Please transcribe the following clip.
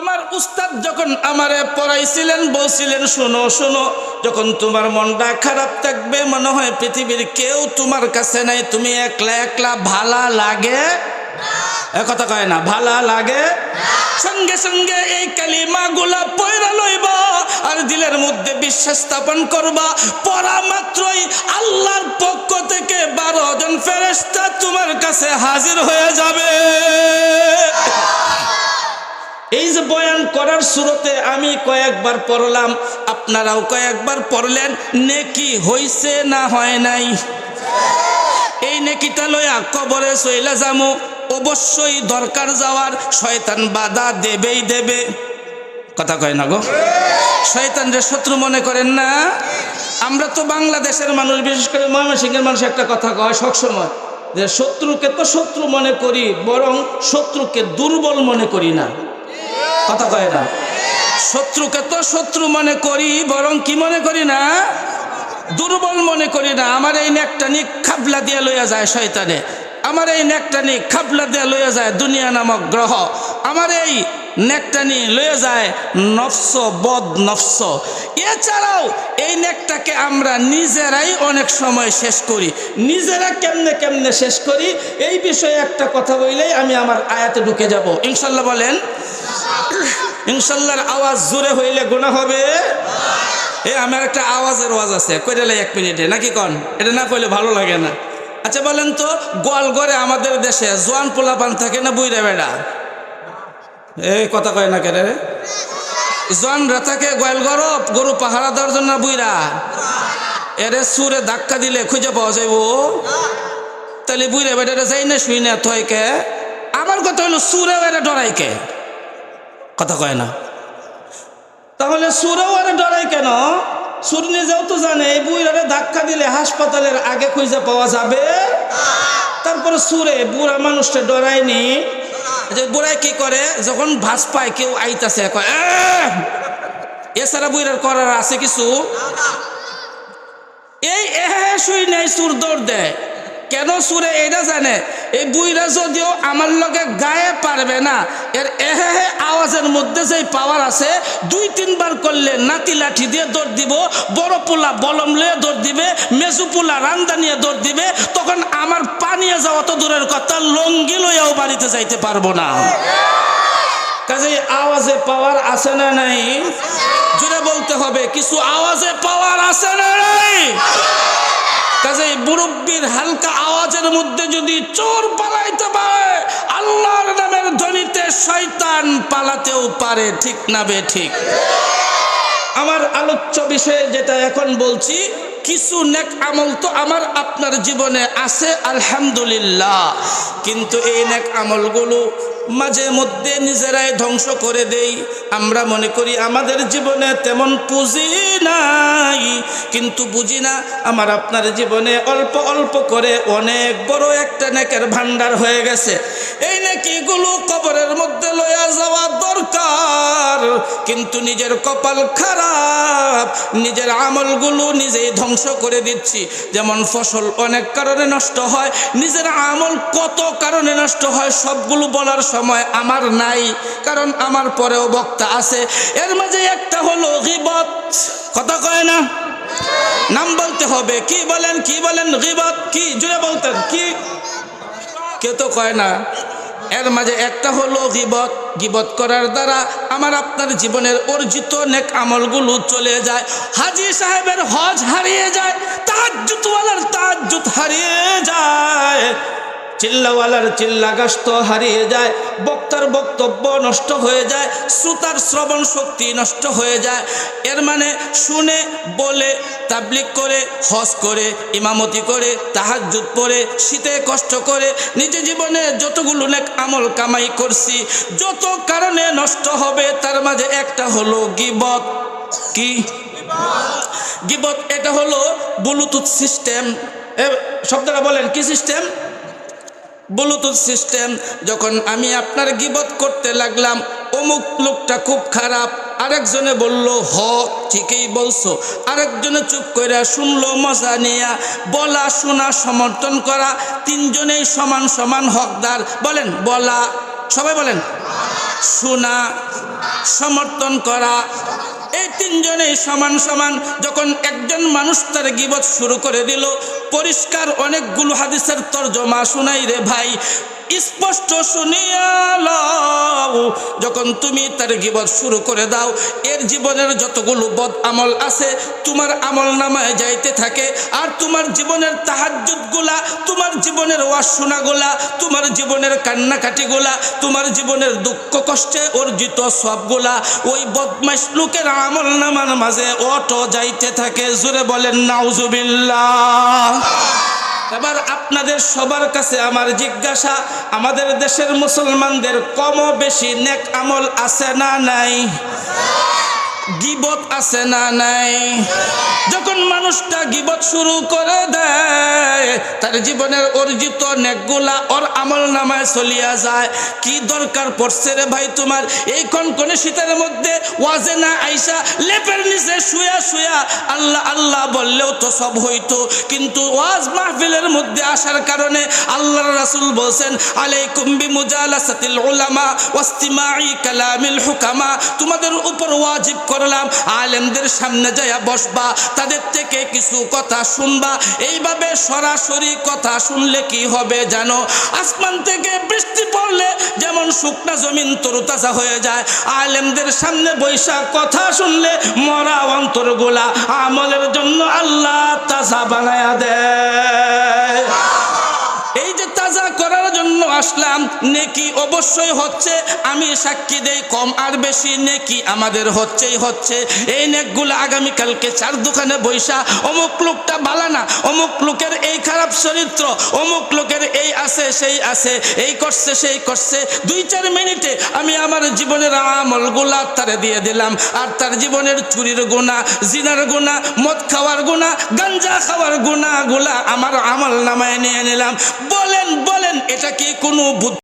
আমার উস্তাদ যখন আমারে পড়াইছিলেন বলছিলেন, শোনো শোনো, যখন তোমার মনটা খারাপ থাকবে, মনে হয় পৃথিবীর কেউ তোমার কাছে নাই, তুমি একলা একলা ভালা লাগে, কথা কয় না, ভালা লাগে, সঙ্গে সঙ্গে এই কালিমা গুলা পয়রা লইবা আর দিলের মধ্যে বিশ্বাস স্থাপন করবা। পড়া মাত্রই আল্লাহর পক্ষ থেকে 12 জন ফেরেশতা তোমার কাছে হাজির হয়ে যাবে। এই যে বয়ান করার শুরুতে আমি কয়েকবার পড়লাম, আপনারাও কয়েকবার পড়লেন, নেকি হইছে না হয় নাই? এই নেকিটা লইয়া কবরে চইলা যামু, অবশ্যই দরকার যাওয়ার, শয়তান বাধা দেবেই দেবে, কথা কয় না গো? শয়তানরে শত্রু মনে করেন না? আমরা তো বাংলাদেশের মানুষ, বিশেষ করে ময়মনসিংহের মানুষ একটা কথা কয় সবসময়, যে শত্রুকে তো শত্রু মনে করি, বরং শত্রুকে দুর্বল মনে করি না, কথা কয় না? শত্রুকে তো শত্রু মনে করি, বরং কি মনে করি না? দুর্বল মনে করি না। আমার এই নেকটা নিয়ে খাবলা দিয়ে লইয়া যায় শয়তানে, আমার এই নেকটা নিয়ে খাবলা দিয়ে লইয়া যায় দুনিয়া নামক গ্রহ, আমার এই নেকটা নিয়ে লইয়া যায় নফস, বদ নফস। এছাড়াও এই নেকটাকে আমরা নিজেরাই অনেক সময় শেষ করি। নিজেরা কেমনে কেমনে শেষ করি, এই বিষয়ে একটা কথা বললেই আমি আমার আয়াতে ঢুকে যাব ইনশাল্লাহ। বলেন ইনশাল্লাহর আওয়াজ জোরে হইলে গুনাহ হবে। আমার একটা আওয়াজের ওয়াজ আছে, কইলে 1 মিনিটে, নাকি কন? এটা না কইলে ভালো লাগে না। আচ্ছা বলেন তো, গোয়ালঘরে আমাদের দেশে জোয়ান পোলাপান থাকে না বুইরা বেড়া? এই কথা কয় না কেন? জোয়ানরা থাকে গোয়ালঘর, গরু পাহারা দেওয়ার জন্য বুইরা। এরে সুরে ধাক্কা দিলে খুঁজে পাওয়া যাইব? তাহলে বুইরা বেড়া যাই না, শুই না থয় কে? আমার কথা হলো সুরে বেড়া ডরাই কে? কথা কয় না। তাহলে সুরেও আরে ডরাই কেন? সুর নিজেও তো জানে এই বুইরারে ধাক্কা দিলে হাসপাতালের আগে খুঁজে পাওয়া যাবে। তারপরে সুরে বুড়া মানুষটা ডরায়নি। যে বুড়াই কি করে, যখন ভাস পায় কেউ আইতাছে, এছাড়া বুইরার করার আছে কিছু? এই শুই নেই, সুর দৌড় দেয় কেন? সুরে এইটা জানে এই বুইরা যদিও আমার লগে গায়ে পারবে না, এর আওয়াজের মধ্যে যে পাওয়ার আছে, 2-3 বার করলে নাতি লাঠি দিয়ে দৌড় দিব, বড় পোলা বলম লিয়ে দৌড় দিবে, মেজু পোলা রান্দা নিয়ে দৌড় দিবে, তখন আমার পানিয়ে যাওয়া তো দূরের কথা, লঙ্গি লইয়াও বাড়িতে যাইতে পারবো না। কাজে আওয়াজে পাওয়ার আছে না নাই? জুড়ে বলতে হবে, কিছু আওয়াজে পাওয়ার আছে না নাই? কাজে মুরব্বীর হালকা আওয়াজের মধ্যে যদি চোর পালাইতে পারে, আল্লাহর নামের ধ্বনিতে শয়তান পালাতেও পারে, ঠিক না বে ঠিক? আমার আলোচ্য বিষয়ে যেটা এখন বলছি, কিছু নেক আমল তো আমার আপনার জীবনে আছে আলহামদুলিল্লাহ, কিন্তু এই নেক আমলগুলো মাঝে মধ্যে নিজেরাই ধ্বংস করে দেই। আমরা মনে করি আমাদের জীবনে তেমন পুঁজি নাই, কিন্তু বুঝি না আমার আপনার জীবনে অল্প অল্প করে অনেক বড় একটা নেকের ভান্ডার হয়ে গেছে। এই নেকিগুলো কবরের মধ্যে লইয়া যাওয়া দরকার, কিন্তু নিজের কপাল খারাপ, নিজের আমলগুলো নিজেই ধ্বংস করে দিচ্ছি। যেমন ফসল অনেক কারণে নষ্ট হয়, নিজের আমল কত কারণে নষ্ট হয়, সবগুলো বলার সময় আমার নাই, কারণ আমার পরেও বক্তা আছে। এর মাঝে একটা হলো গীবত, কথা কয় না? নাম বলতে হবে। কি বলেন কি বলেন? গীবত কি? জুড়ে বলতেন কি? কেউ তো কয় না। এর মাঝে একটা হলো গীবত। গীবত করার দ্বারা আমার আপনার জীবনের অর্জিত নেক আমলগুলো চলে যায়। হাজী সাহেবের হজ হারিয়ে যায়, তাহাজ্জুদওয়ালার তাহাজ্জুদ হারিয়ে যায়, চিল্লাওয়ালার চিল্লা গাস্ত হারিয়ে যায়, বক্তার বক্তব্য নষ্ট হয়ে যায়, শ্রোতার শ্রবণ শক্তি নষ্ট হয়ে যায়। এর মানে শুনে বলে তাবলিগ করে, হজ করে, ইমামতি করে, তাহাজ্জুদ পড়ে, শীতে কষ্ট করে, নিজে জীবনে যতগুলো নেক আমল কামাই করছি, যত কারণে নষ্ট হবে, তার মাঝে একটা হলো গীবত। কি গীবত? এটা হলো ব্লুটুথ সিস্টেম। শব্দটা বলেন, কি সিস্টেম? Bluetooth system. যখন আমি আপনার গীবত করতে লাগলাম, অমুক লোকটা খুব খারাপ, আরেকজনে বলল হ ঠিকই বলছো, আরেকজনে চুপ করে শুনলো মজা নিয়া, বলা শোনা সমর্থন করা, তিনজনেই সমান সমান হকদার। বলেন বলা, সবাই বলেন, শোনা সমর্থন করা। এই তিনজনেই সমান সমান। যখন একজন মানুষ তার গীবত শুরু করে দিল, পরিষ্কার অনেকগুলো হাদিসের তরজমা শুনাই রে ভাই, স্পষ্ট শুনিয়া লও। যখন তুমি তার গীবত শুরু করে দাও, এর জীবনের যতগুলো বদ আমল আছে তোমার আমল নামায় যাইতে থাকে। আর তোমার জীবনের তাহাজ্জুদগুলা, তোমার জীবনের ওয়াজ শোনাগুলা, তোমার জীবনের কান্নাকাটিগুলা, তোমার জীবনের দুঃখ কষ্টে অর্জিত সবগুলা ওই বদমাইশ লোকের আমল নামার মাঝে অটো যাইতে থাকে। জোরে বলেন নাউজুবিল্লাহ। এবার আপনাদের সবার কাছে আমার জিজ্ঞাসা, আমাদের দেশের মুসলমানদের কম বেশি নেক আমল আছে না নাই? গীবত আছে না নাই? যখন মানুষটা গীবত শুরু করে দেয়, তার জীবনের অর্জিত নেকগুলা ওর আমল নামায় চলিয়া যায়। কি দরকার পড়ছে রে ভাই তোমার এই কনকনে শীতের মধ্যে ওয়াজে না আইসা লেপের নিচে শুয়া শুয়া আল্লাহ আল্লাহ বললেও তো সব হইতো, কিন্তু ওয়াজ মাহফিলের মধ্যে আসার কারণে আল্লাহর রাসূল বলছেন, আলাইকুম বিমুজালাসাতিল উলামা ওয়াস্তিমাই কালামিল হুকামা, তোমাদের উপর ওয়াজিব করলাম আলেমদের সামনে যায়া বসবা, তাদের থেকে কিছু কথা শুনবা। এইভাবে সরাসরি কথা শুনলে কি হবে জানো? আসমান থেকে বৃষ্টি পড়লে যেমন শুকনা জমিন তরুতাজা হয়ে যায়, আলেমদের সামনে বৈশা কথা শুনলে মরা অন্তরগুলা আমলের জন্য আল্লাহ তাজা বানায়া দেয়। এই যে তাজা করার জন্য আসলাম, নেকি অবশ্যই হচ্ছে, আমি সাক্ষী দেই, কম আর বেশি নেকি আমাদের হচ্ছেই হচ্ছে। এই নেকগুলো আগামীকালকে চার দোকানে বৈশা অমুক লোকটা বালানা, অমুক লোকের এই খারাপ চরিত্র, অমুক লোকের এই আছে সেই আছে, এই করছে সেই করছে, 2-4 মিনিটে আমি আমার জীবনের আমলগুলা তারে দিয়ে দিলাম। আর তার জীবনের চুরির গুনাহ, জিনার গুনাহ, মদ খাওয়ার গুনাহ, গাঞ্জা খাওয়ার গুনাহগুলা আমার আমল নামায় নিয়ে নিলাম। বলেন বলেন, এটা কি কোনো